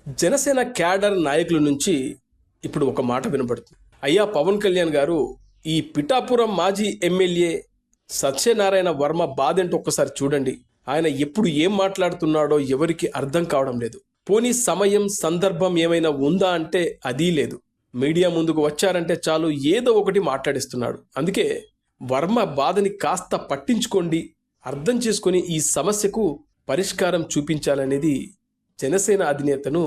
Janasena cadre నాయకుల నుంచి ఇప్పుడు ఒక మాట వినపడుతుంది. అయ్యా పవన్ కళ్యాణ్ గారు, ఈ పిఠాపురం మాజీ ఎమ్మెల్యే సత్యనారాయణ వర్మ బాధేంటో ఒక్కసారి చూడండి. ఆయన ఎప్పుడు ఏం మాట్లాడుతున్నాడో ఎవరికి అర్థం కావడం లేదు. పోనీ సమయం సందర్భం ఏమైనా ఉందా అంటే అదీ లేదు. మీడియా ముందుకు వచ్చారంటే చాలు ఏదో ఒకటి మాట్లాడిస్తున్నాడు. అందుకే వర్మ బాధని కాస్త పట్టించుకోండి, అర్థం చేసుకొని ఈ సమస్యకు పరిష్కారం చూపించాలనేది జనసేన అధినేతను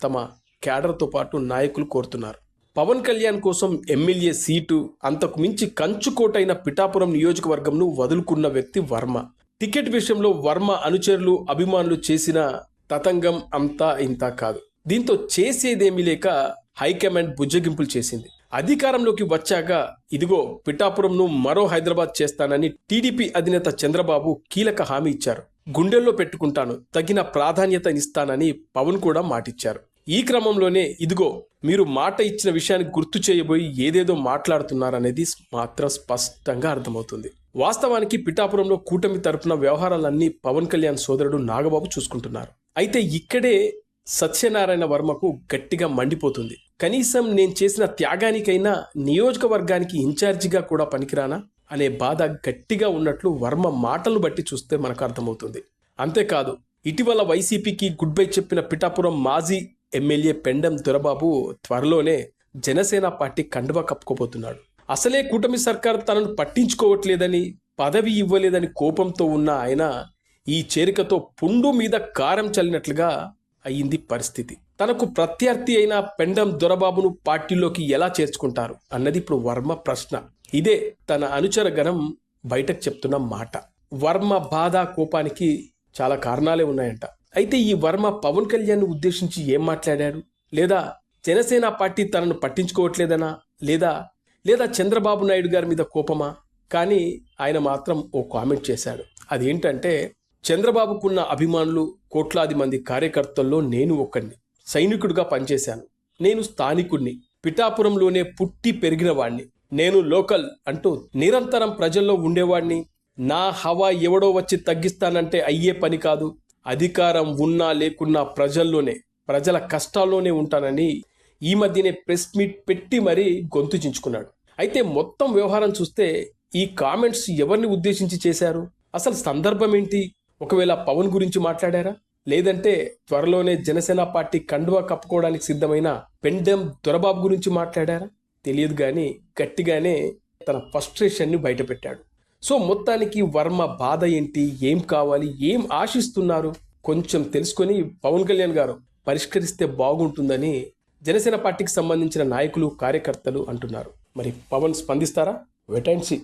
తమ క్యాడర్తో పాటు నాయకులు కోరుతున్నారు. పవన్ కళ్యాణ్ కోసం ఎమ్మెల్యే సీటు, అంతకు మించి కంచుకోటైన పిఠాపురం నియోజకవర్గంను వదులుకున్న వ్యక్తి వర్మ. టికెట్ విషయంలో వర్మ అనుచరులు అభిమానులు చేసిన తతంగం అంతా ఇంతా కాదు. దీంతో చేసేదేమీ లేక హైకమాండ్ బుజ్జగింపులు చేసింది. అధికారంలోకి వచ్చాక ఇదిగో పిఠాపురంను మరో హైదరాబాద్ చేస్తానని టీడీపీ అధినేత చంద్రబాబు కీలక హామీ ఇచ్చారు. గుండెల్లో పెట్టుకుంటాను, తగిన ప్రాధాన్యతనిస్తానని పవన్ కూడా మాటిచ్చారు. ఈ క్రమంలోనే ఇదిగో మీరు మాట ఇచ్చిన విషయాన్ని గుర్తు చేయబోయి ఏదేదో మాట్లాడుతున్నారనేది మాత్రం స్పష్టంగా అర్థమవుతుంది. వాస్తవానికి పిఠాపురంలో కూటమి తరపున వ్యవహారాలన్నీ పవన్ కళ్యాణ్ సోదరుడు నాగబాబు చూసుకుంటున్నారు. అయితే ఇక్కడే సత్యనారాయణ వర్మకు గట్టిగా మండిపోతుంది. కనీసం నేను చేసిన త్యాగానికైనా నియోజకవర్గానికి ఇన్ఛార్జిగా కూడా పనికిరానా అనే బాధ గట్టిగా ఉన్నట్లు వర్మ మాటలను బట్టి చూస్తే మనకు అర్థమవుతుంది. అంతేకాదు, ఇటీవల వైసీపీకి గుడ్ బై చెప్పిన పిఠాపురం మాజీ ఎమ్మెల్యే పెండెం దొరబాబు త్వరలోనే జనసేన పార్టీ కండువా కప్పుకోబోతున్నాడు. అసలే కూటమి సర్కార్ తనను పట్టించుకోవట్లేదని, పదవి ఇవ్వలేదని కోపంతో ఉన్న ఆయన ఈ చేరికతో పుండు మీద కారం చల్లినట్లుగా అయ్యింది పరిస్థితి. తనకు ప్రత్యర్థి అయిన పెండెం దొరబాబును పార్టీలోకి ఎలా చేర్చుకుంటారు అన్నది ఇప్పుడు వర్మ ప్రశ్న. ఇదే తన అనుచర గణం బయటకు చెప్తున్న మాట. వర్మ బాధ, కోపానికి చాలా కారణాలే ఉన్నాయంట. అయితే ఈ వర్మ పవన్ కళ్యాణ్ ఉద్దేశించి ఏం మాట్లాడాడు? లేదా జనసేన పార్టీ తనను పట్టించుకోవట్లేదనా? లేదా చంద్రబాబు నాయుడు గారి మీద కోపమా? కానీ ఆయన మాత్రం ఓ కామెంట్ చేశాడు. అదేంటంటే, చంద్రబాబుకున్న అభిమానులు కోట్లాది మంది కార్యకర్తల్లో నేను ఒక్కడిని. సైనికుడిగా పనిచేశాను. నేను స్థానికుడిని, పిఠాపురంలోనే పుట్టి పెరిగిన వాణ్ణి. నేను లోకల్ అంటూ నిరంతరం ప్రజల్లో ఉండేవాణ్ణి. నా హవా ఎవడో వచ్చి తగ్గిస్తానంటే అయ్యే పని కాదు. అధికారం ఉన్నా లేకున్నా ప్రజల్లోనే, ప్రజల కష్టాల్లోనే ఉంటానని ఈ మధ్యనే ప్రెస్ మీట్ పెట్టి మరీ గొంతు చించుకున్నాడు. అయితే మొత్తం వ్యవహారం చూస్తే ఈ కామెంట్స్ ఎవరిని ఉద్దేశించి చేశారు? అసలు సందర్భం ఏంటి? ఒకవేళ పవన్ గురించి మాట్లాడారా? లేదంటే త్వరలోనే జనసేన పార్టీ కండువా కప్పుకోవడానికి సిద్ధమైన పెండెం దొరబాబు గురించి మాట్లాడారా? తెలియదు, కానీ గట్టిగానే తన ఫ్రస్ట్రేషన్ని బయటపెట్టాడు. సో మొత్తానికి వర్మ బాధ ఏంటి, ఏం కావాలి, ఏం ఆశిస్తున్నారు కొంచెం తెలుసుకొని పవన్ కళ్యాణ్ గారు పరిష్కరిస్తే బాగుంటుందని జనసేన పార్టీకి సంబంధించిన నాయకులు, కార్యకర్తలు అంటున్నారు. మరి పవన్ స్పందిస్తారా? Wait and see.